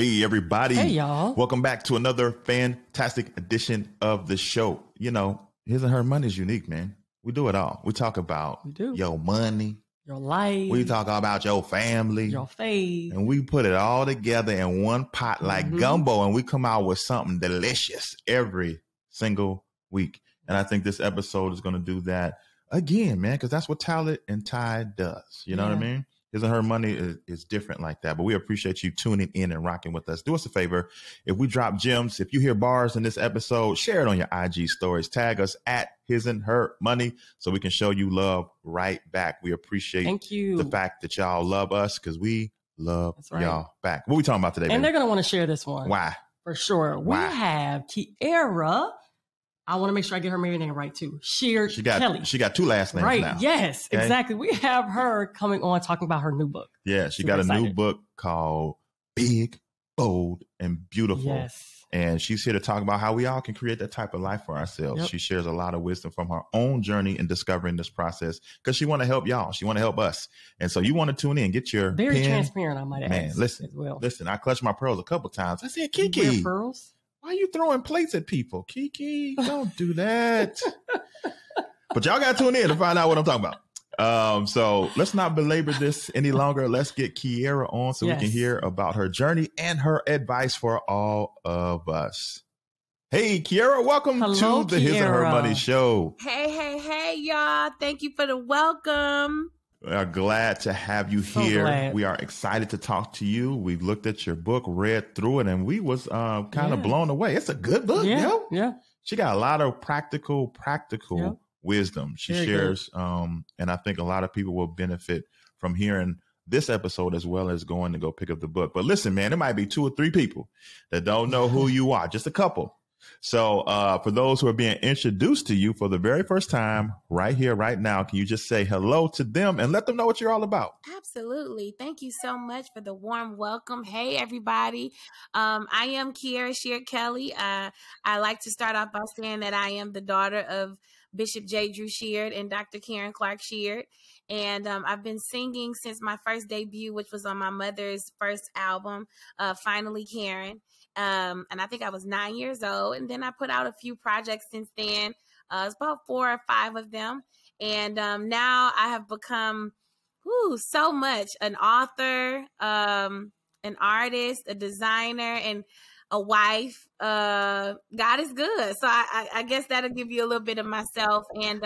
Hey, everybody. Hey, y'all. Welcome back to another fantastic edition of the show. You know, His and Her Money is unique, man. We do it all. We talk about your money, your life. We talk about your family, your faith. And we put it all together in one pot like gumbo, and we come out with something delicious every single week. And I think this episode is going to do that again, man, because that's what Talent and Tide does. You know what I mean? His and Her Money is different like that. But we appreciate you tuning in and rocking with us. Do us a favor. If we drop gems, if you hear bars in this episode, share it on your IG stories. Tag us at His and Her Money so we can show you love right back. We appreciate the fact that y'all love us because we love y'all back. What we talking about today, And they're going to want to share this one. Why? For sure. Why? We have Kierra. I want to make sure I get her married name right, too. Sheard-Kelly. She got two last names now. Yes, exactly. We have her coming on talking about her new book. Yeah, she got a new book called Big, Bold, and Beautiful. Yes. And she's here to talk about how we all can create that type of life for ourselves. Yep. She shares a lot of wisdom from her own journey in discovering this process because she want to help y'all. She want to help us. And so you want to tune in, get your Very pen. transparent, I might add. Man, listen, I clutched my pearls a couple times. I said, Kiki. You wear pearls? Why are you throwing plates at people? Kiki, don't do that. But y'all got to tune in to find out what I'm talking about. So let's not belabor this any longer. Let's get Kierra on so we can hear about her journey and her advice for all of us. Hey, Kierra, welcome to the His and Her Money show. Hey, y'all. Thank you for the welcome. We are glad to have you here. Glad. We are excited to talk to you. We looked at your book, read through it, and we was kind of blown away. It's a good book, yo. Yeah. She got a lot of practical wisdom. She shares, and I think a lot of people will benefit from hearing this episode as well as going to go pick up the book. But listen, man, there might be 2 or 3 people that don't know who you are, just a couple. So for those who are being introduced to you for the very first time right here, right now, can you just say hello to them and let them know what you're all about? Absolutely. Thank you so much for the warm welcome. Hey, everybody. I am Kierra Sheard-Kelly. I like to start off by saying that I am the daughter of Bishop J. Drew Sheard and Dr. Karen Clark Sheard. And I've been singing since my first debut, which was on my mother's first album, Finally Karen. And I think I was 9 years old. And then I put out a few projects since then. It's about 4 or 5 of them. And now I have become so much an author, an artist, a designer, and a wife. God is good. So I guess that'll give you a little bit of myself. And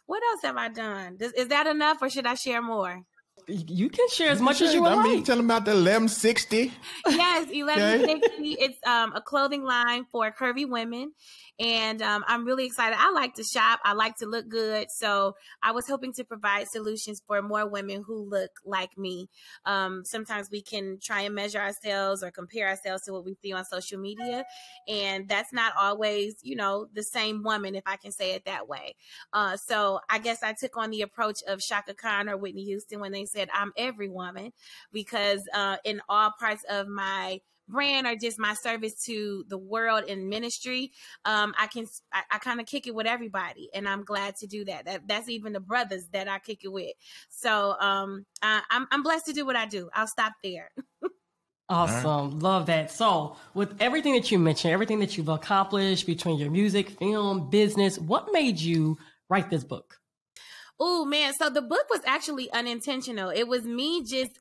what else have I done? Is that enough or should I share more? You can share as much as you would like. Tell them about the 1160. Yes, 1160. It's a clothing line for curvy women. And I'm really excited. I like to shop. I like to look good. So I was hoping to provide solutions for more women who look like me. Sometimes we can try and measure ourselves or compare ourselves to what we see on social media. And that's not always, the same woman, if I can say it that way. So I guess I took on the approach of Shaka Khan or Whitney Houston when they said, I'm every woman, because in all parts of my brand or just my service to the world in ministry, I kind of kick it with everybody, and I'm glad to do that. That's even the brothers that I kick it with. So I'm blessed to do what I do. I'll stop there. Awesome. Love that. So with everything that you mentioned, everything that you've accomplished between your music, film, business, what made you write this book? Oh, man. So the book was actually unintentional. It was me just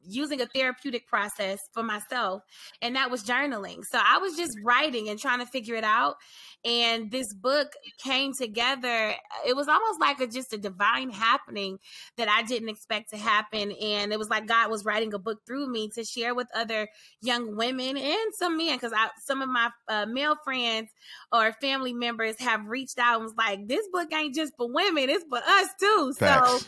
using a therapeutic process for myself, and that was journaling. So I was just writing and trying to figure it out. And this book came together. It was almost like just a divine happening that I didn't expect to happen. And it was like God was writing a book through me to share with other young women and some men, because some of my male friends or family members have reached out and was like, this book ain't just for women, it's for us too. Facts.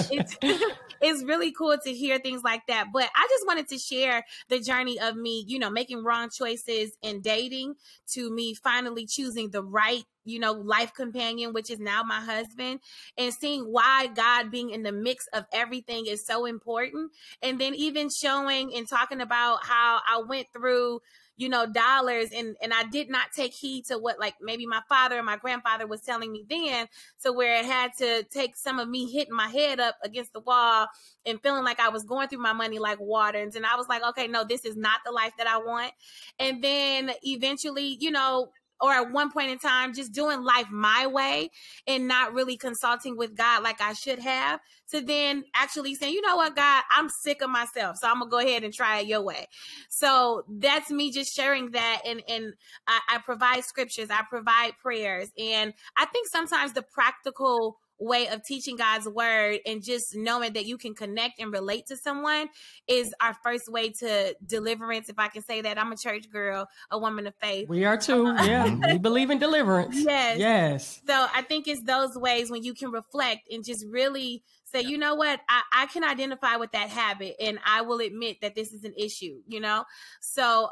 So it's really cool to hear things like that. But I just wanted to share the journey of me, making wrong choices in dating, to me finally choosing the right, life companion, which is now my husband, and seeing why God being in the mix of everything is so important. And then even showing and talking about how I went through, dollars. And I did not take heed to what like maybe my father or my grandfather was telling me then, to where it had to take some of me hitting my head up against the wall and feeling like I was going through my money like water. And I was like, okay, no, this is not the life that I want. And then eventually, or at one point in time, just doing life my way and not really consulting with God like I should have, to then actually saying, you know what, God, I'm sick of myself, so I'm going to go ahead and try it your way. So that's me just sharing that. And I provide scriptures, I provide prayers. And I think sometimes the practical way of teaching God's word and just knowing that you can connect and relate to someone is our first way to deliverance, if I can say that. I'm a church girl, a woman of faith. We are too. Yeah. We believe in deliverance. Yes. So I think it's those ways when you can reflect and just really say, you know what, I can identify with that habit, and I will admit that this is an issue, So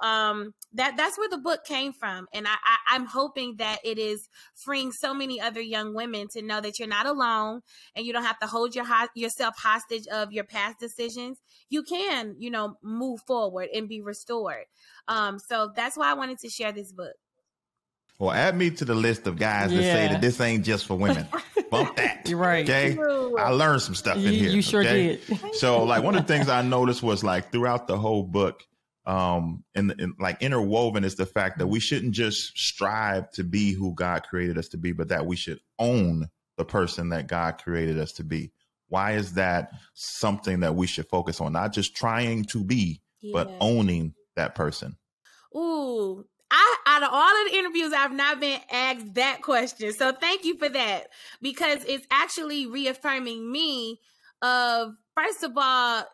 that's where the book came from. And I'm hoping that it is freeing so many other young women to know that you're not alone and you don't have to hold yourself hostage of your past decisions. You can, move forward and be restored. So that's why I wanted to share this book. Well, add me to the list of guys that say that this ain't just for women. Bump that. You're right. Okay. I learned some stuff in here. You sure did. So like one of the things I noticed was like throughout the whole book, and like interwoven is the fact that we shouldn't just strive to be who God created us to be, but that we should own the person that God created us to be. Why is that something that we should focus on? Not just trying to be, but owning that person. Ooh. Out of all of the interviews, I've not been asked that question. So thank you for that, because it's actually reaffirming me of, first of all,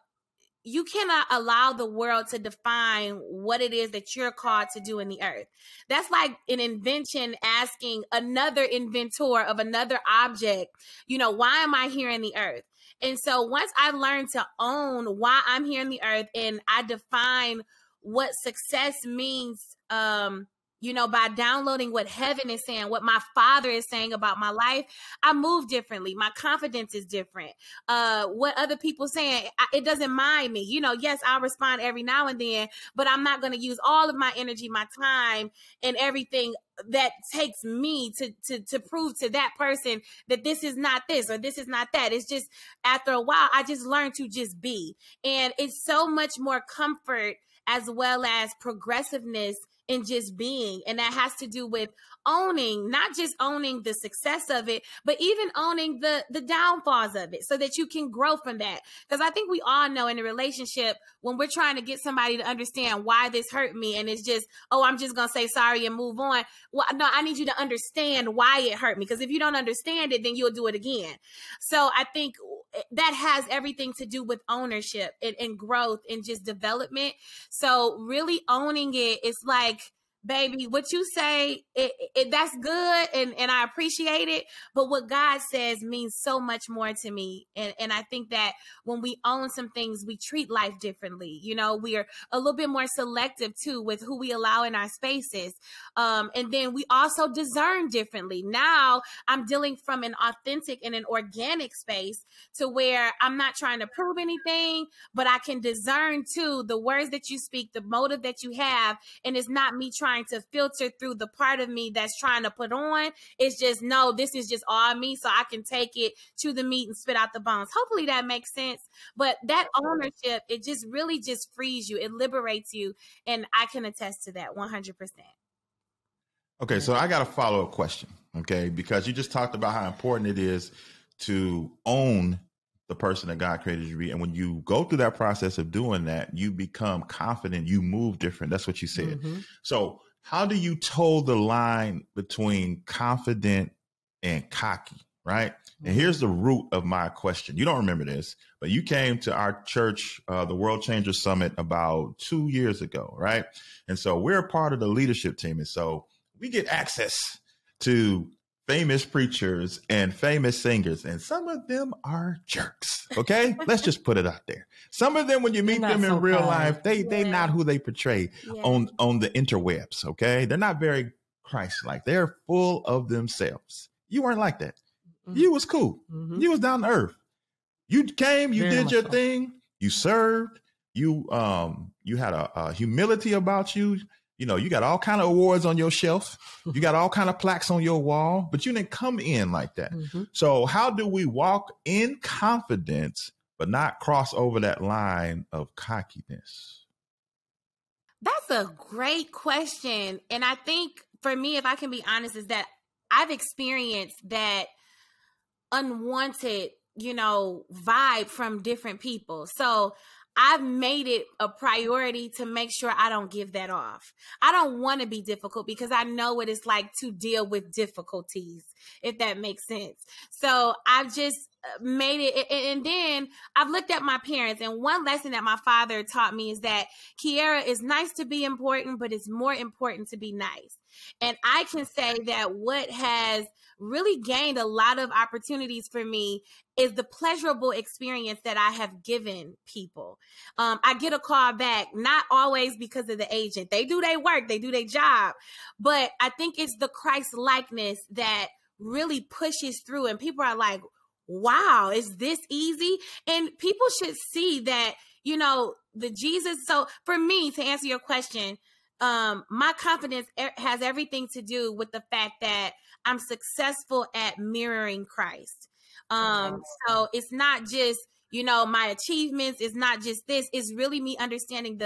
you cannot allow the world to define what it is that you're called to do in the earth. That's like an invention asking another inventor of another object, why am I here in the earth? And so once I learned to own why I'm here in the earth, and I define what success means, by downloading what heaven is saying, what my Father is saying about my life, I move differently. My confidence is different. What other people saying, it doesn't mind me. Yes, I'll respond every now and then, but I'm not going to use all of my energy, my time, and everything that takes me to prove to that person that this is not this or this is not that. It's just, after a while, I just learned to just be. And it's so much more comfort as well as progressiveness in just being. And that has to do with owning, not just owning the success of it, but even owning the downfalls of it, so that you can grow from that. Because I think we all know in a relationship, when we're trying to get somebody to understand why this hurt me, and it's just, oh, I'm just going to say sorry and move on. Well, no, I need you to understand why it hurt me. Because if you don't understand it, then you'll do it again. So I think that has everything to do with ownership and growth and just development. So really owning it is like, baby, what you say, that's good, and I appreciate it. But what God says means so much more to me. And I think that when we own some things, we treat life differently. We are a little bit more selective too with who we allow in our spaces. And then we also discern differently. Now I'm dealing from an authentic and an organic space, to where I'm not trying to prove anything, but I can discern too the words that you speak, the motive that you have. And it's not me trying to filter through the part of me that's trying to put on. It's just, no, this is just all me, so I can take it to the meat and spit out the bones. Hopefully that makes sense. But that ownership, it just really just frees you. It liberates you. And I can attest to that 100%. Okay, so I got a follow-up question, okay? Because you just talked about how important it is to own the person that God created you to be. And when you go through that process of doing that, you become confident, you move different. That's what you said. Mm-hmm. So how do you toe the line between confident and cocky, right? Mm-hmm. And here's the root of my question. You don't remember this, but you came to our church, the World Changer Summit, about 2 years ago, right? And so we're a part of the leadership team. And so we get access to famous preachers and famous singers, and some of them are jerks. Okay, let's just put it out there. Some of them, when you meet them in real life, they not who they portray on the interwebs. Okay, they're not very Christ-like. They're full of themselves. You weren't like that. Mm-hmm. You was cool. Mm-hmm. You was down to earth. You came, you did your thing, you served, you had a humility about you. You know, you got all kind of awards on your shelf. You got all kind of plaques on your wall, but you didn't come in like that. Mm-hmm. So how do we walk in confidence, but not cross over that line of cockiness? That's a great question. And I think for me, if I can be honest, is that I've experienced that unwanted, vibe from different people. So I've made it a priority to make sure I don't give that off. I don't want to be difficult because I know what it's like to deal with difficulties, if that makes sense. So I've just made it. And then I've looked at my parents, and one lesson that my father taught me is that, Kierra, it's nice to be important, but it's more important to be nice. And I can say that what has really gained a lot of opportunities for me is the pleasurable experience that I have given people. I get a call back, not always because of the agent. They do their work, they do their job. But I think it's the Christ likeness that really pushes through, and people are like, wow, is this easy? And people should see that, the Jesus. So for me, to answer your question, my confidence has everything to do with the fact that I'm successful at mirroring Christ. So it's not just, my achievements. It's not just this. It's really me understanding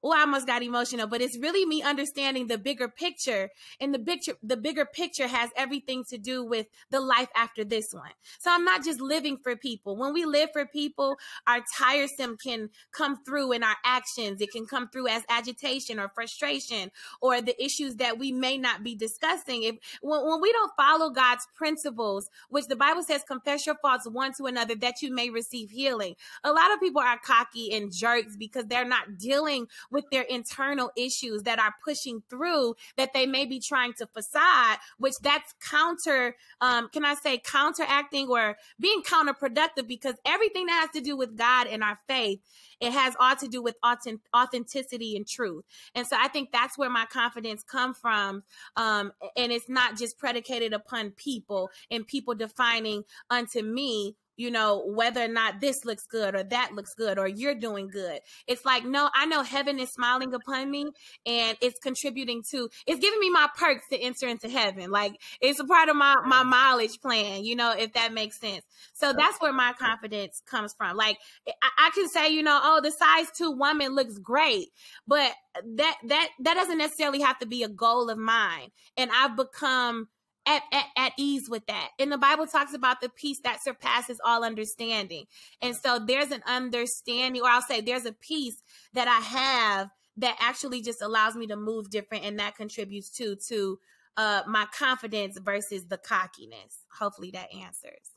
I almost got emotional, but it's really me understanding the bigger picture. And the bigger picture has everything to do with the life after this one. So I'm not just living for people. When we live for people, our tiresome can come through in our actions. It can come through as agitation or frustration or the issues that we may not be discussing. When we don't follow God's principles, which the Bible says, confess your faults one to another that you may receive healing. A lot of people are cocky and jerks because they're not dealing with their internal issues that are pushing through, that they may be trying to facade, which that's counteracting or being counterproductive, because everything that has to do with God and our faith, it has all to do with authenticity and truth. And so I think that's where my confidence comes from. And it's not just predicated upon people and people defining unto me, whether or not this looks good or that looks good or you're doing good. It's like, no, I know heaven is smiling upon me and it's contributing it's giving me my perks to enter into heaven. Like, it's a part of my mileage plan, if that makes sense. So that's where my confidence comes from. Like, I can say, the size 2 woman looks great, but that doesn't necessarily have to be a goal of mine. And I've become at ease with that. And the Bible talks about the peace that surpasses all understanding. And so there's an understanding, or I'll say there's a peace that I have that actually just allows me to move different. And that contributes to my confidence versus the cockiness. Hopefully that answers.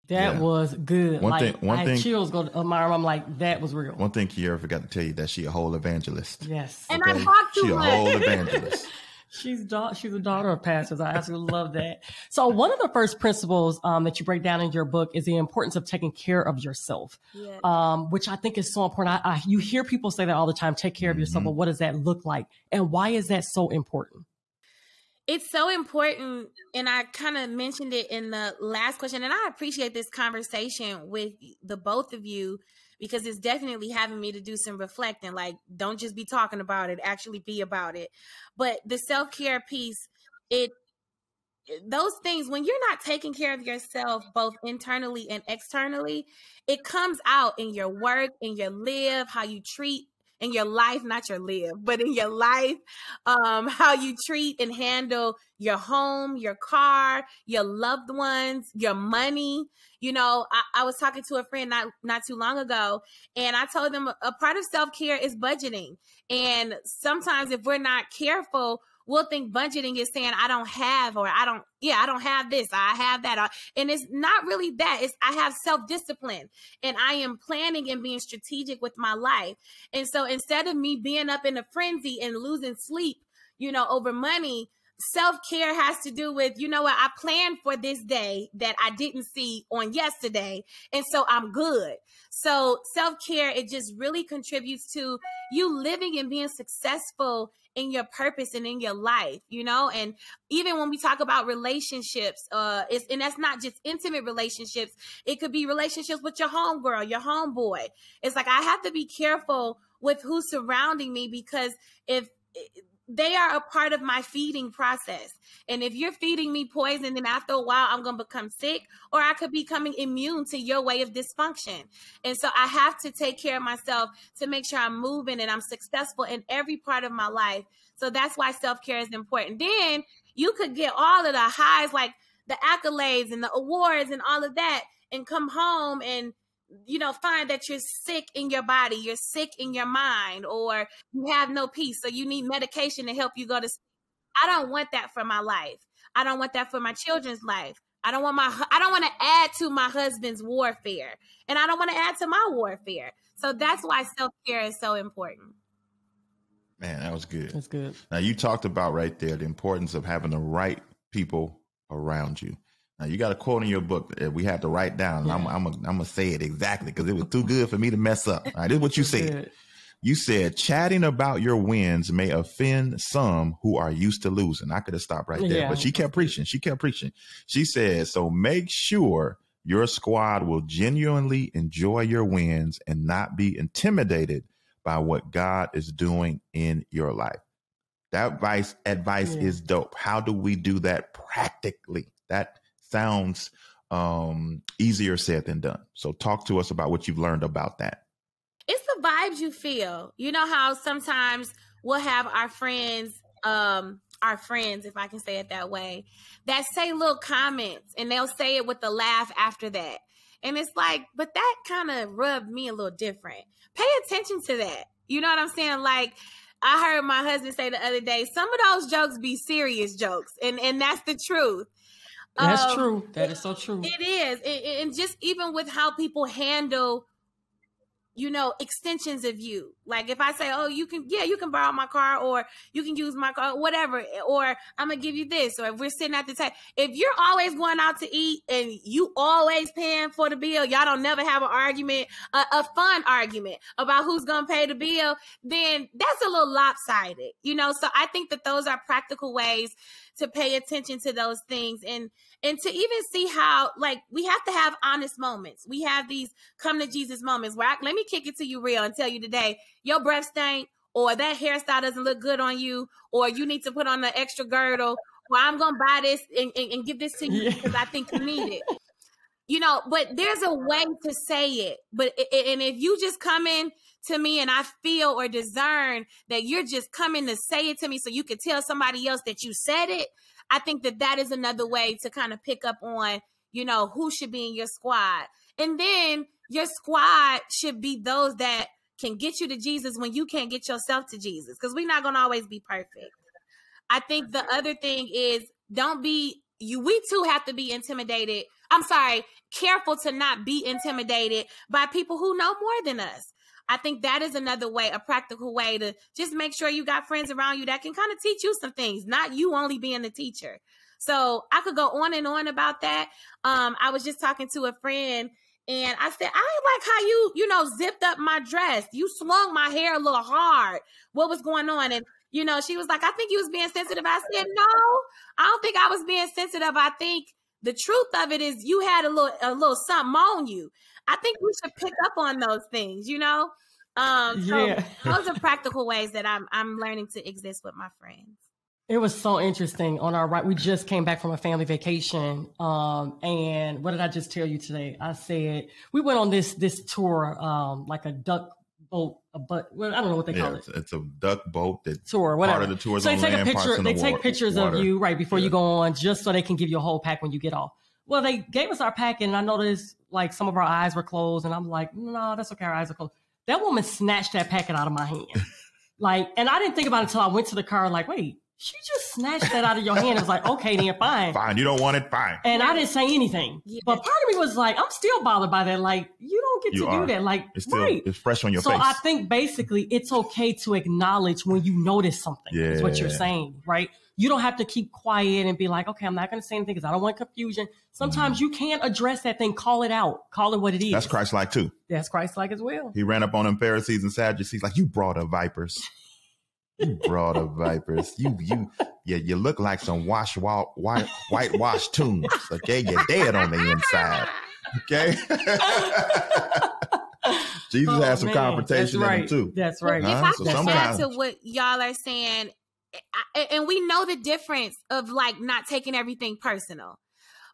That was good. One thing, chills go to my arm. I'm like, that was real. One thing Kierra forgot to tell you, that she a whole evangelist. Yes. And I talk too much. She a whole evangelist. She's a daughter of pastors. I absolutely love that. So one of the first principles that you break down in your book is the importance of taking care of yourself, which I think is so important. You hear people say that all the time, take care of yourself, but what does that look like? And why is that so important? It's so important, and I kind of mentioned it in the last question, and I appreciate this conversation with the both of you, because it's definitely having me to do some reflecting. Like, don't just be talking about it, actually be about it. But the self-care piece, those things, when you're not taking care of yourself, both internally and externally, it comes out in your work, in your live, how you treat, in your life, not your live, but in your life, how you treat and handle your home, your car, your loved ones, your money. I was talking to a friend not too long ago, and I told them a part of self-care is budgeting. And sometimes if we're not careful, we'll think budgeting is saying, I don't have this, I have that. And it's not really that. I have self-discipline, and I am planning and being strategic with my life. And so instead of me being up in a frenzy and losing sleep, over money, self-care has to do with, I planned for this day that I didn't see on yesterday. And so I'm good. So self-care, it just really contributes to you living and being successful in your purpose and in your life, and even when we talk about relationships, and that's not just intimate relationships. It could be relationships with your homegirl, your homeboy. It's like, I have to be careful with who's surrounding me, because if they are a part of my feeding process. And if you're feeding me poison, then after a while, I'm going to become sick, or I could be becoming immune to your way of dysfunction. And so I have to take care of myself to make sure I'm moving and I'm successful in every part of my life. So that's why self-care is important. Then you could get all of the highs, like the accolades and the awards and all of that, and come home and, you know, find that you're sick in your body, you're sick in your mind, or you have no peace. So you need medication to help you go to sleep. I don't want that for my life. I don't want that for my children's life. I don't want to add to my husband's warfare, and I don't want to add to my warfare. So that's why self-care is so important. Man, that was good. That's good. Now, you talked about right there the importance of having the right people around you. Now, you got a quote in your book that we had to write down, and I'm going to say it exactly because it was too good for me to mess up. All right, this is what you said. Good. You said, chatting about your wins may offend some who are used to losing. I could have stopped right there, but she kept preaching. She said, so make sure your squad will genuinely enjoy your wins and not be intimidated by what God is doing in your life. That advice is dope. How do we do that practically? That sounds easier said than done. So talk to us about what you've learned about that. It's the vibes you feel. You know how sometimes we'll have our friends, if I can say it that way, that say little comments, and they'll say it with a laugh after that. And it's like, but that kind of rubbed me a little different. Pay attention to that. You know what I'm saying? Like, I heard my husband say the other day, some of those jokes be serious jokes. And that's the truth. That's true. That is so true. It is. And just even with how people handle, you know, extensions of you. Like if I say, oh, you can borrow my car, or you can use my car, whatever, or I'm going to give you this, or if we're sitting at the table, if you're always going out to eat and you always paying for the bill, y'all don't never have an argument, a fun argument about who's going to pay the bill, then that's a little lopsided, you know? So I think that those are practical ways to pay attention to those things, and to even see how, like, we have to have honest moments. We have these come to Jesus moments where let me kick it to you real and tell you today, your breath stank, or that hairstyle doesn't look good on you, or you need to put on the extra girdle, or I'm going to buy this and give this to you because I think you need it. You know, but there's a way to say it. But and if you just come in to me and I feel or discern that you're just coming to say it to me so you can tell somebody else that you said it, I think that is another way to kind of pick up on, you know, who should be in your squad. And then your squad should be those that can get you to Jesus when you can't get yourself to Jesus, because we're not going to always be perfect. I think the other thing is we too have to be intimidated. Careful to not be intimidated by people who know more than us. I think that is another way, a practical way to just make sure you got friends around you that can kind of teach you some things, not you only being the teacher. So I could go on and on about that. I was just talking to a friend and I said, I like how you zipped up my dress. You swung my hair a little hard. What was going on? And, you know, she was like, I think you was being sensitive. I said, no, I don't think I was being sensitive. I think the truth of it is you had a little something on you. I think we should pick up on those things, you know? So those are practical ways that I'm learning to exist with my friends. It was so interesting. On our right, we just came back from a family vacation. And what did I just tell you today? I said we went on this tour, like a duck boat, well, I don't know what they call it. It's a duck boat that tour, whatever. Part of the tour is so on land, they take pictures water. of you right before you go on, just so they can give you a whole pack when you get off. Well, they gave us our pack, and I noticed like some of our eyes were closed, and I'm like, no, that's okay. Our eyes are closed. That woman snatched that packet out of my hand. And I didn't think about it until I went to the car, like, wait, she just snatched that out of your hand. It was like, okay, then fine. Fine. You don't want it? Fine. And I didn't say anything. Yeah. But part of me was like, I'm still bothered by that. Like, you don't get to do that. Like, it's fresh on your face. So I think basically it's okay to acknowledge when you notice something is what you're saying, right? You don't have to keep quiet and be like, okay, I'm not going to say anything because I don't want confusion. Sometimes you can't address that thing. Call it out. Call it what it is. That's Christ-like too. That's Christ-like as well. He ran up on them Pharisees and Sadducees like, you brought up vipers. You brought up vipers. You look like some whitewashed tombs. Okay, you're dead on the inside. Okay. Jesus has some confrontation in him too. That's right. If I can add to what y'all are saying, and we know the difference of like not taking everything personal.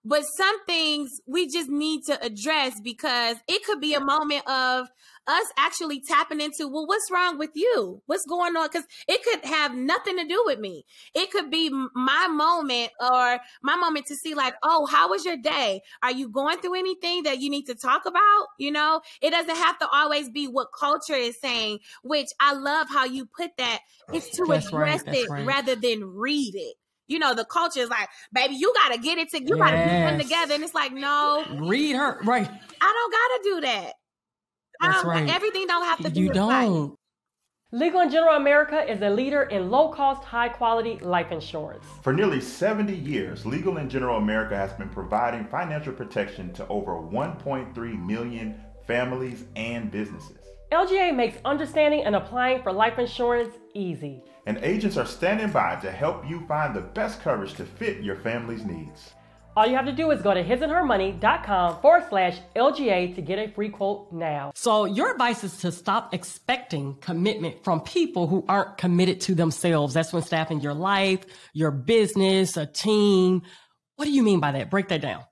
But some things we just need to address, because it could be a moment of us actually tapping into, well, what's wrong with you? What's going on? Because it could have nothing to do with me. It could be my moment, or my moment to see like, oh, how was your day? Are you going through anything that you need to talk about? You know, it doesn't have to always be what culture is saying, which I love how you put that. It's to address it rather than read it. You know, the culture is like, baby, you got to get it together. You got to get them together. And it's like, no. Read her. Right. I don't got to do that. That's right. Everything don't have to be. You don't. Legal and General America is a leader in low-cost, high-quality life insurance. For nearly 70 years, Legal and General America has been providing financial protection to over 1.3 million families and businesses. LGA makes understanding and applying for life insurance easy. And agents are standing by to help you find the best coverage to fit your family's needs. All you have to do is go to hisandhermoney.com/LGA to get a free quote now. So your advice is to stop expecting commitment from people who aren't committed to themselves. That's when staffing your life, your business, a team. What do you mean by that? Break that down.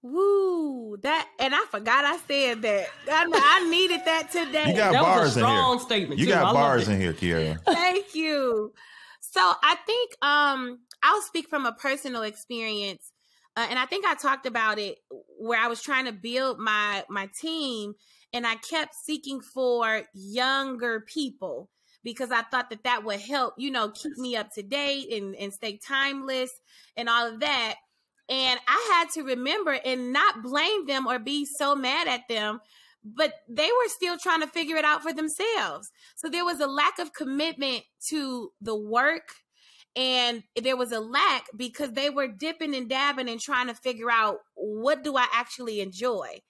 Woo, and I forgot I said that. I needed that today. You got that bars was a strong in here. Statement. You too. got bars in here, Kierra. Thank you. So I think I'll speak from a personal experience, and I think I talked about it where I was trying to build my team, and I kept seeking for younger people because I thought that would help, you know, keep me up to date and stay timeless and all of that. And I had to remember and not blame them or be so mad at them, but they were still trying to figure it out for themselves. So there was a lack of commitment to the work, and there was a lack because they were dipping and dabbing and trying to figure out, what do I actually enjoy?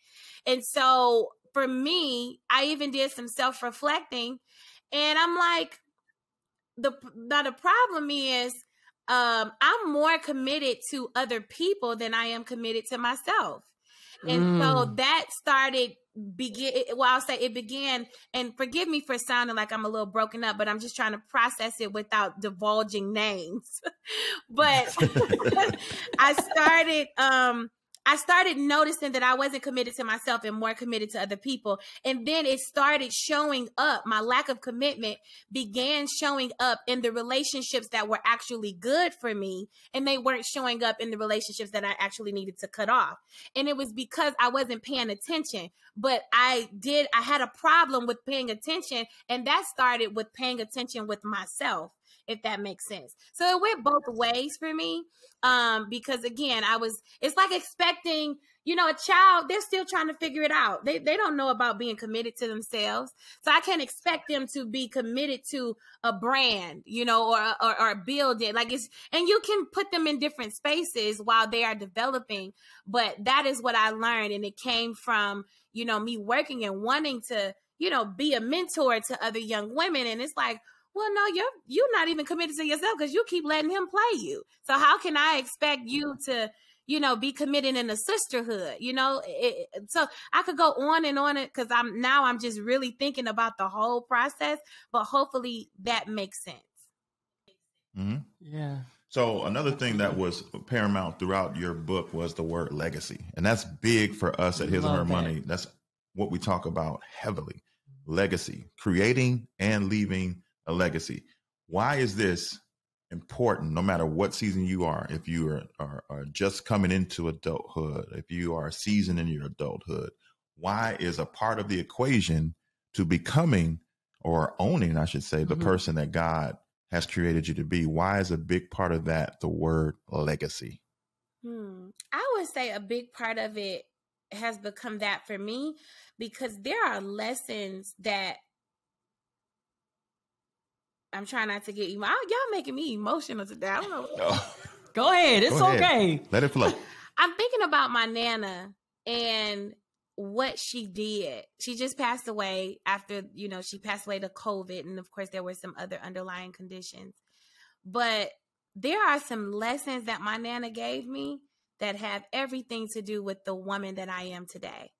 And so for me, I even did some self-reflecting, and I'm like, the problem is, I'm more committed to other people than I am committed to myself. And so that it began, and forgive me for sounding like I'm a little broken up, but I'm just trying to process it without divulging names. But I started noticing that I wasn't committed to myself and more committed to other people. And then it started showing up. My lack of commitment began showing up in the relationships that were actually good for me. And they weren't showing up in the relationships that I actually needed to cut off. And it was because I wasn't paying attention. But I had a problem with paying attention. And that started with paying attention with myself, if that makes sense. So it went both ways for me. Because again, it's like expecting, you know, a child, they're still trying to figure it out. They don't know about being committed to themselves. So I can't expect them to be committed to a brand, you know, or build it. And you can put them in different spaces while they are developing. But that is what I learned. And it came from, you know, me working and wanting to, you know, be a mentor to other young women. And it's like, well, no, you're not even committed to yourself because you keep letting him play you. So how can I expect you to, you know, be committed in a sisterhood, you know? So I could go on and on it because I'm just really thinking about the whole process, but hopefully that makes sense. Mm-hmm. Yeah. So another thing that was paramount throughout your book was the word legacy. And that's big for us at His and Her Money. That's what we talk about heavily. Legacy, creating and leaving a legacy. Why is this important no matter what season you are? If you are just coming into adulthood, if you are seasoned in your adulthood, why is a part of the equation to becoming or owning, I should say, the person that God has created you to be? Why is a big part of that the word legacy? I would say a big part of it has become that for me because there are lessons that I'm trying not to get y'all making me emotional today. I don't know. Go ahead. It's okay. Let it flow. I'm thinking about my Nana and what she did. She just passed away after, you know, she passed away to COVID. And of course, there were some other underlying conditions. But there are some lessons that my Nana gave me that have everything to do with the woman that I am today.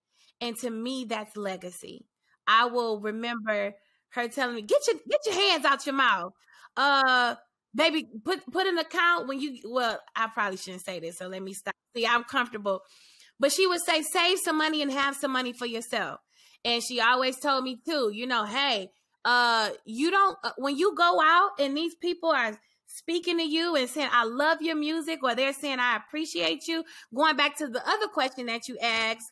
And to me, that's legacy. I will remember her telling me, get your hands out your mouth. baby, put an account when you, well, I probably shouldn't say this, so let me stop. See, I'm comfortable. But she would say, save some money and have some money for yourself. And she always told me too, you know, hey, you don't, when you go out and these people are speaking to you and saying, I love your music, or they're saying, I appreciate you. Going back to the other question that you asked,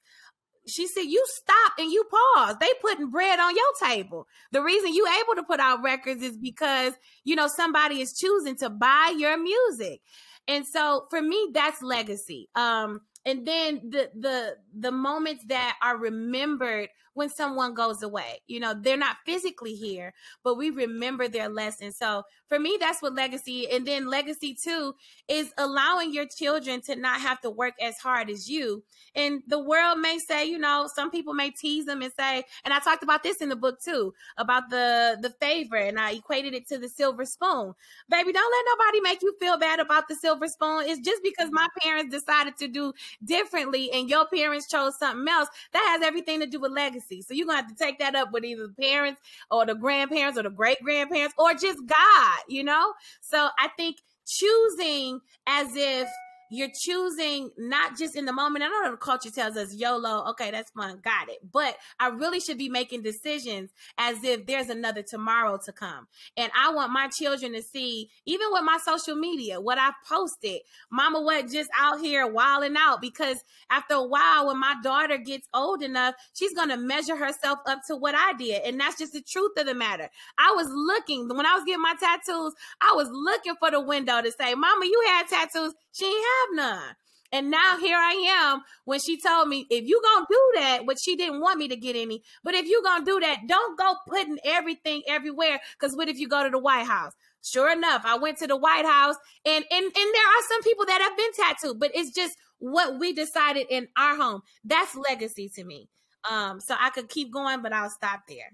she said, you stop and you pause. They putting bread on your table. The reason you able to put out records is because, you know, somebody is choosing to buy your music. And so for me, that's legacy. And then the moments that are remembered when someone goes away, you know, they're not physically here, but we remember their lesson. So for me, that's what legacy. And then legacy too is allowing your children to not have to work as hard as you. And the world may say, you know, some people may tease them and say, and I talked about this in the book too, about the favor, and I equated it to the silver spoon. Baby, don't let nobody make you feel bad about the silver spoon. It's just because my parents decided to do differently and your parents chose something else, that has everything to do with legacy. So you're going to have to take that up with either the parents or the grandparents or the great-grandparents or just God, you know? So I think choosing as if you're choosing not just in the moment. I know the culture tells us YOLO. Okay, that's fun. Got it. But I really should be making decisions as if there's another tomorrow to come. And I want my children to see, even with my social media, what I posted, mama wasn't just out here wilding out, because after a while, when my daughter gets old enough, she's going to measure herself up to what I did. And that's just the truth of the matter. I was looking, when I was getting my tattoos, I was looking for the window to say, mama, you had tattoos. She ain't have none. And now here I am when she told me, if you gonna do that, but she didn't want me to get any, but if you gonna do that, don't go putting everything everywhere, because what if you go to the White House? Sure enough, I went to the White House, and there are some people that have been tattooed, but it's just what we decided in our home. That's legacy to me. So I could keep going, but I'll stop there.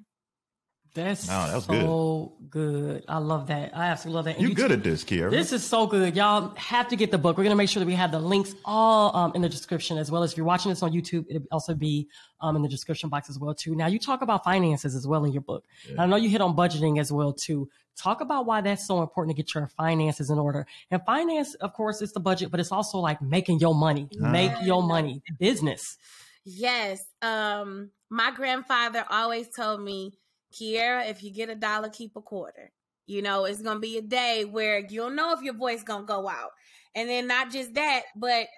That's so good. I love that. I absolutely love that. You're good at this, Kierra. This is so good. Y'all have to get the book. We're going to make sure that we have the links all in the description, as well as if you're watching this on YouTube, it'll also be in the description box as well, too. Now, you talk about finances as well in your book. Yeah. And I know you hit on budgeting as well, too. Talk about why that's so important to get your finances in order. And finance, of course, is the budget, but it's also like making your money. Make your money. Business. Yes. My grandfather always told me, Kierra, if you get $1, keep a quarter. You know, it's going to be a day where you don't know if your voice going to go out. And then not just that, but,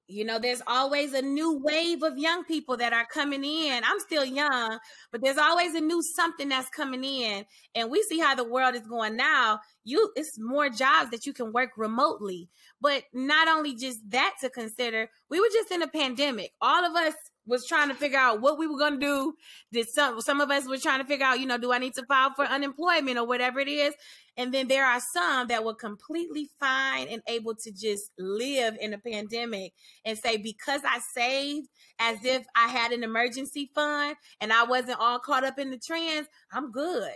you know, there's always a new wave of young people that are coming in. I'm still young, but there's always a new something that's coming in. And we see how the world is going now. It's more jobs that you can work remotely. But not only just that to consider, we were just in a pandemic. All of us was trying to figure out what we were going to do. Some of us were trying to figure out, you know, do I need to file for unemployment or whatever it is? And then there are some that were completely fine and able to just live in a pandemic and say, because I saved as if I had an emergency fund and I wasn't all caught up in the trends, I'm good.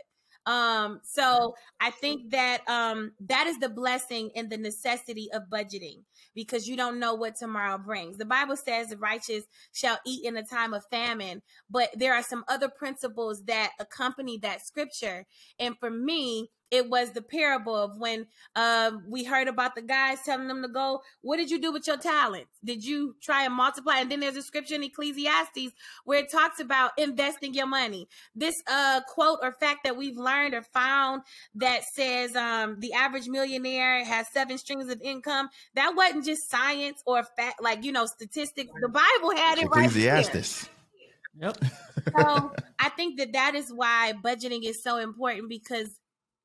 So I think that that is the blessing and the necessity of budgeting, because you don't know what tomorrow brings. The Bible says the righteous shall eat in a time of famine, but there are some other principles that accompany that scripture. And for me, it was the parable of when we heard about the guys telling them to go, what did you do with your talents? Did you try and multiply? And then there's a scripture in Ecclesiastes where it talks about investing your money. This quote or fact that we've learned or found that says the average millionaire has 7 streams of income. That wasn't just science or fact, like, you know, statistics. The Bible had it right here. Ecclesiastes. Yep. So I think that is why budgeting is so important, because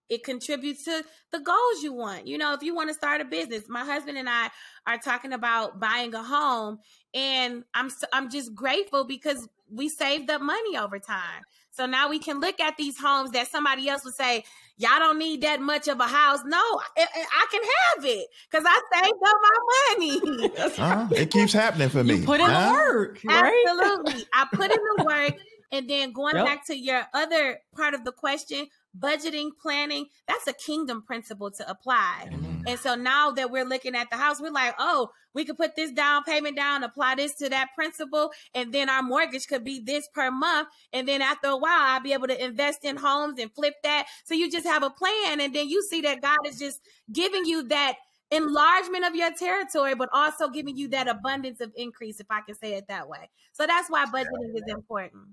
it contributes to the goals you want. You know, if you want to start a business, my husband and I are talking about buying a home, and I'm just grateful because we saved up money over time. So now we can look at these homes that somebody else would say, y'all don't need that much of a house. No, I can have it because I saved up my money. It keeps happening for me. You put in the work, right? Absolutely. I put in the work. And then going back to your other part of the question, budgeting, planning, that's a kingdom principle to apply. And so now that we're looking at the house, we're like, oh, we could put this down payment down, apply this to that principal, and then our mortgage could be this per month. And then after a while, I'll be able to invest in homes and flip that. So you just have a plan, and then you see that God is just giving you that enlargement of your territory, but also giving you that abundance of increase, if I can say it that way. So that's why budgeting is important.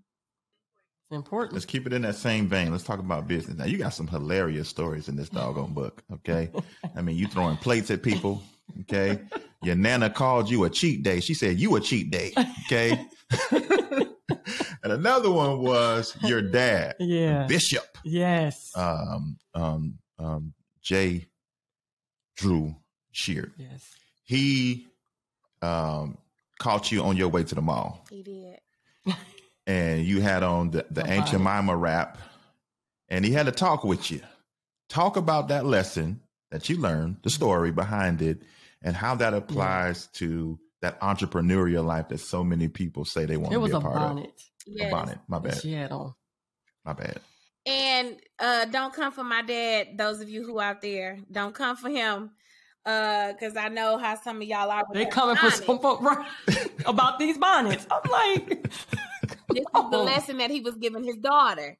Important. Let's keep it in that same vein. Let's talk about business. Now, you got some hilarious stories in this doggone book, okay? I mean, you throwing plates at people, okay? Your nana called you a cheat day. She said you a cheat day, okay? And another one was your dad, Bishop. Yes. J. Drew Sheard. Yes. He caught you on your way to the mall. He did. And you had on the Aunt Jemima rap, and he had to talk with you. Talk about that lesson that you learned, the story behind it, and how that applies to that entrepreneurial life that so many people say they want to be a part of. Yes. A bonnet. My bad. She had on. My bad. And don't come for my dad, those of you who out there. Don't come for him. Because I know how some of y'all are. They coming for some folk about these bonnets. I'm like... This is the lesson that he was giving his daughter.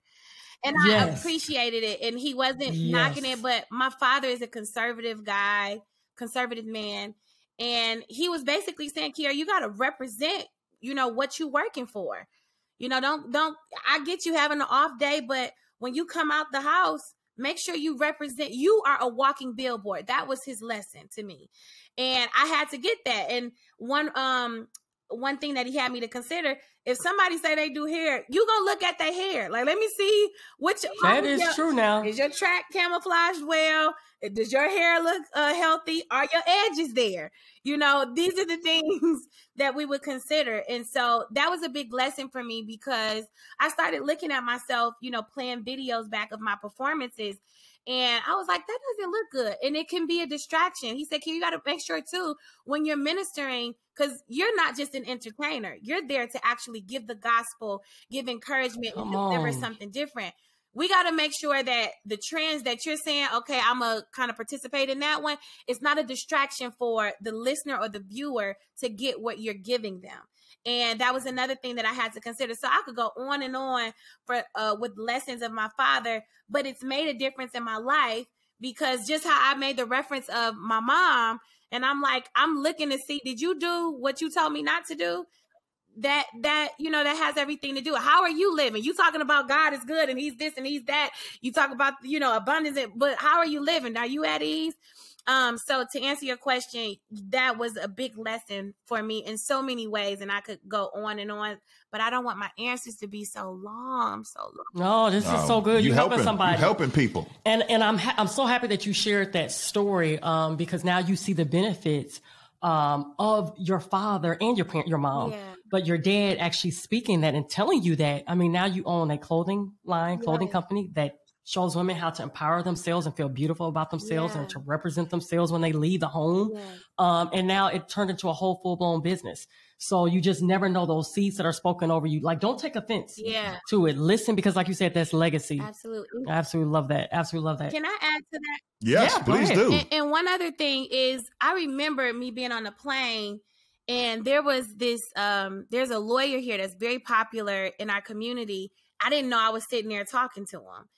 And I appreciated it. And he wasn't knocking it, but my father is a conservative guy, conservative man. And he was basically saying, Kierra, you got to represent, what you're working for. Don't, I get you having an off day, but when you come out the house, make sure you represent, you are a walking billboard. That was his lesson to me. And I had to get that. And one thing that he had me to consider, if somebody say they do hair, you gonna look at their hair. Like, let me see which. That is true now. Is your track camouflaged well? Does your hair look healthy? Are your edges there? These are the things that we would consider. And so that was a big lesson for me, because I started looking at myself, playing videos back of my performances. And I was like, that doesn't look good. And it can be a distraction. He said, you got to make sure too, when you're ministering, because you're not just an entertainer. You're there to actually give the gospel, give encouragement, and deliver something different. We got to make sure that the trends that you're saying, okay, I'm going to kind of participate in that one. It's not a distraction for the listener or the viewer to get what you're giving them. And that was another thing that I had to consider. So I could go on and on with lessons of my father, but it's made a difference in my life, because just how I made the reference of my mom, and I'm like, I'm looking to see, did you do what you told me not to do? That has everything to do. How are you living? You talking about God is good and he's this and he's that. You talk about, abundance, but how are you living? Are you at ease? So to answer your question, that was a big lesson for me in so many ways, and I could go on and on, but I don't want my answers to be so long. No, this is so good. You're helping somebody. You're helping people. And I'm so happy that you shared that story, because now you see the benefits of your father and your mom, but your dad actually speaking that and telling you that. I mean, now you own a clothing company that shows women how to empower themselves and feel beautiful about themselves and to represent themselves when they leave the home. And now it turned into a whole full-blown business. So you just never know those seeds that are spoken over you. Like, don't take offense to it. Listen, because like you said, that's legacy. Absolutely. I absolutely love that. Absolutely love that. Can I add to that? Yes, please do. And one other thing is, I remember me being on a plane, and there was this, there's a lawyer here that's very popular in our community. I didn't know I was sitting there talking to him.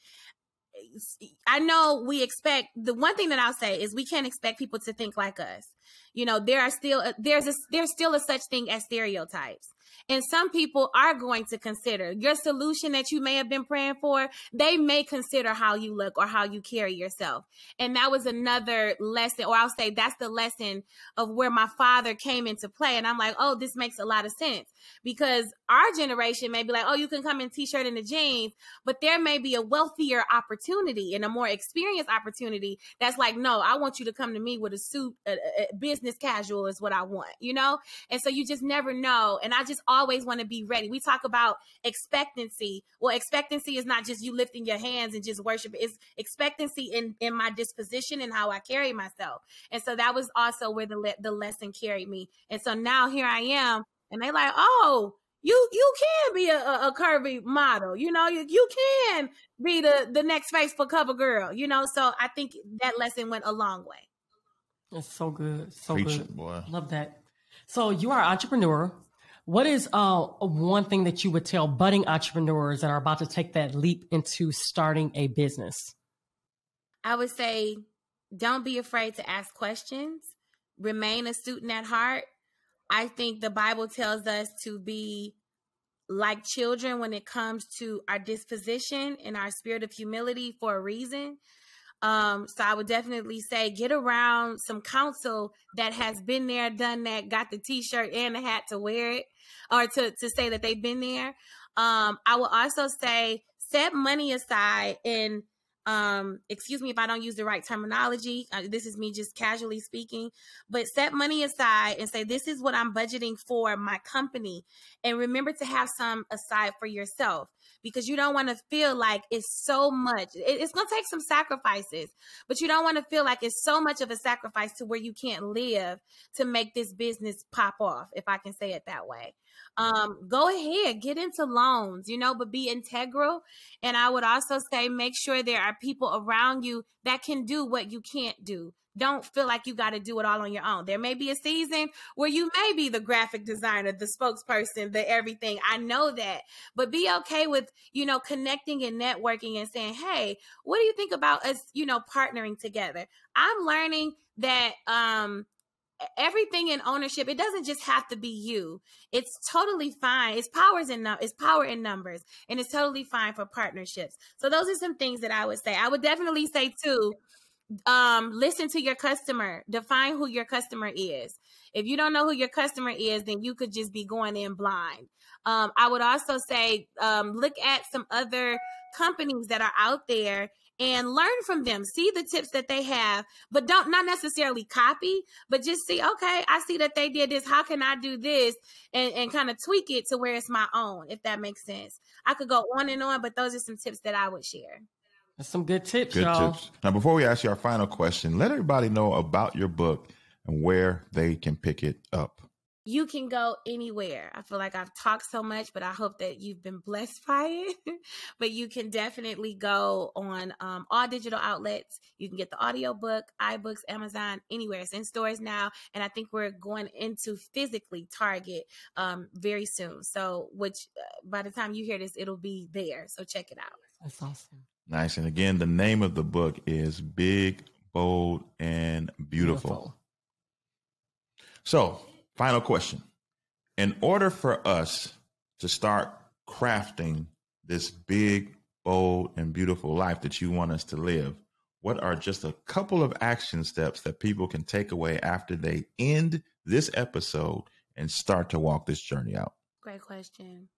I know the one thing that I'll say is we can't expect people to think like us. There's still a such thing as stereotypes. And some people are going to consider your solution that you may have been praying for. They may consider how you look or how you carry yourself. And that was another lesson, or I'll say that's the lesson of where my father came into play. And I'm like, oh, this makes a lot of sense, because our generation may be like, oh, you can come in t-shirt and the jeans, but there may be a wealthier opportunity and a more experienced opportunity that's like, no, I want you to come to me with a suit, business casual is what I want, And so you just never know. And I just always want to be ready. We talk about expectancy. Well, expectancy is not just you lifting your hands and just worship. It's expectancy in my disposition and how I carry myself. And so that was also where the lesson carried me. And so now here I am, and they like, oh, you can be a curvy model, you can be the next Facebook cover girl, So I think that lesson went a long way. It's so good. So Preach good. it, boy. Love that. So you are an entrepreneur. What is one thing that you would tell budding entrepreneurs that are about to take that leap into starting a business? I would say, don't be afraid to ask questions. Remain a student at heart. I think the Bible tells us to be like children when it comes to our disposition and our spirit of humility for a reason. So I would definitely say get around some counsel that has been there, done that, got the t-shirt and the hat to wear it, or to say that they've been there. I will also say set money aside and excuse me if I don't use the right terminology. This is me just casually speaking, but set money aside and say, this is what I'm budgeting for my company. And remember to have some aside for yourself, because you don't want to feel like it's so much. It's going to take some sacrifices, but you don't want to feel like it's so much of a sacrifice to where you can't live to make this business pop off, if I can say it that way. Go ahead, get into loans, but be integral. And I would also say, make sure there are people around you that can do what you can't do. Don't feel like you got to do it all on your own. There may be a season where you may be the graphic designer, the spokesperson, the everything. I know that, but be okay with, connecting and networking and saying, hey, what do you think about us, partnering together? I'm learning that, everything in ownership, it doesn't just have to be you. It's totally fine. It's power in numbers, and it's totally fine for partnerships. So those are some things that I would say. I would definitely say too, listen to your customer. Define who your customer is. If you don't know who your customer is, then you could just be going in blind. I would also say, look at some other companies that are out there and learn from them. See the tips that they have, but not necessarily copy, but just see, okay, I see that they did this. How can I do this? And kind of tweak it to where it's my own, if that makes sense. I could go on and on, but those are some tips that I would share. That's some good tips, y'all. Tips. Now, before we ask you our final question, let everybody know about your book and where they can pick it up. You can go anywhere. I feel like I've talked so much, but I hope that you've been blessed by it. But you can definitely go on all digital outlets. You can get the audiobook, iBooks, Amazon, anywhere. It's in stores now. And I think we're going into physically Target very soon. So by the time you hear this, it'll be there. So check it out. That's awesome. Nice. And again, the name of the book is Big, Bold, and Beautiful. So, final question. In order for us to start crafting this big, bold, and beautiful life that you want us to live, what are just a couple of action steps that people can take away after they end this episode and start to walk this journey out? Great question.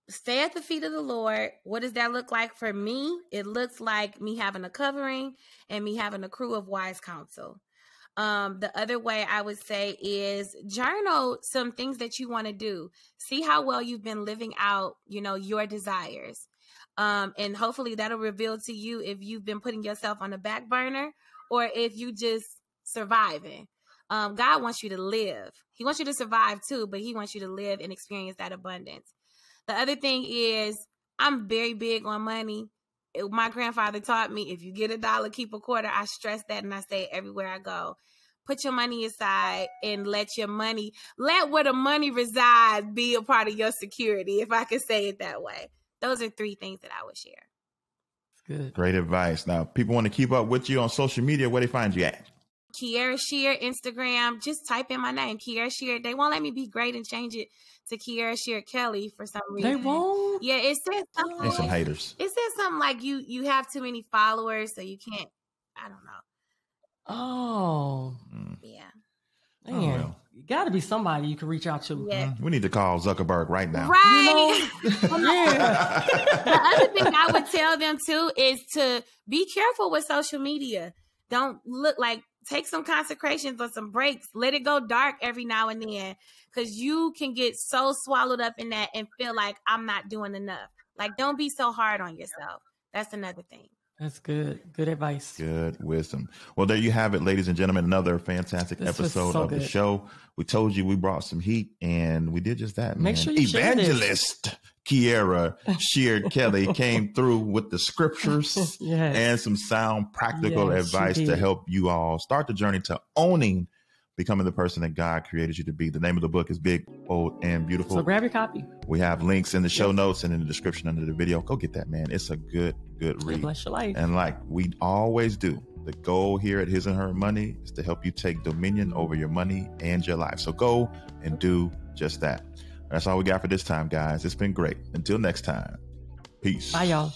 Stay at the feet of the Lord. What does that look like for me? It looks like me having a covering and me having a crew of wise counsel. The other way I would say is journal some things that you want to do. See how well you've been living out, your desires. And hopefully that'll reveal to you if you've been putting yourself on the back burner or if you just surviving. God wants you to live. He wants you to survive too, but he wants you to live and experience that abundance. The other thing is I'm very big on money. My grandfather taught me, if you get $1, keep a quarter. I stress that and I say it everywhere I go. Put your money aside and let where the money resides be a part of your security, if I could say it that way. Those are 3 things that I would share. Good. Great advice. Now, people want to keep up with you on social media. Where they find you at? Kierra Sheard, Instagram. Just type in my name, Kierra Sheard. They won't let me be great and change it to Kierra Sheard-Kelly for some reason. They won't? Yeah, it says something. There's some haters. It says something like you have too many followers, so you can't. I don't know. Oh. Yeah. Man, Oh, well. You got to be somebody you can reach out to. Yeah. We need to call Zuckerberg right now. Right. Yeah. The other thing I would tell them too is to be careful with social media. Don't take some consecrations or some breaks. Let it go dark every now and then, because you can get so swallowed up in that and feel like I'm not doing enough. Like, don't be so hard on yourself. That's another thing. That's good. Good advice. Good wisdom. Well, there you have it, ladies and gentlemen. Another fantastic episode of the show. We told you we brought some heat, and we did just that. Make man. sure you Evangelist Kierra Sheard-Kelly came through with the scriptures and some sound practical advice to help you all start the journey to owning becoming the person that God created you to be. The name of the book is Big, Bold, and Beautiful. So grab your copy. We have links in the show notes and in the description under the video. Go get that, man. It's a good read. Bless your life. And like we always do, the goal here at His and Her Money is to help you take dominion over your money and your life. So go and do just that. That's all we got for this time, guys. It's been great. Until next time, peace. Bye, y'all.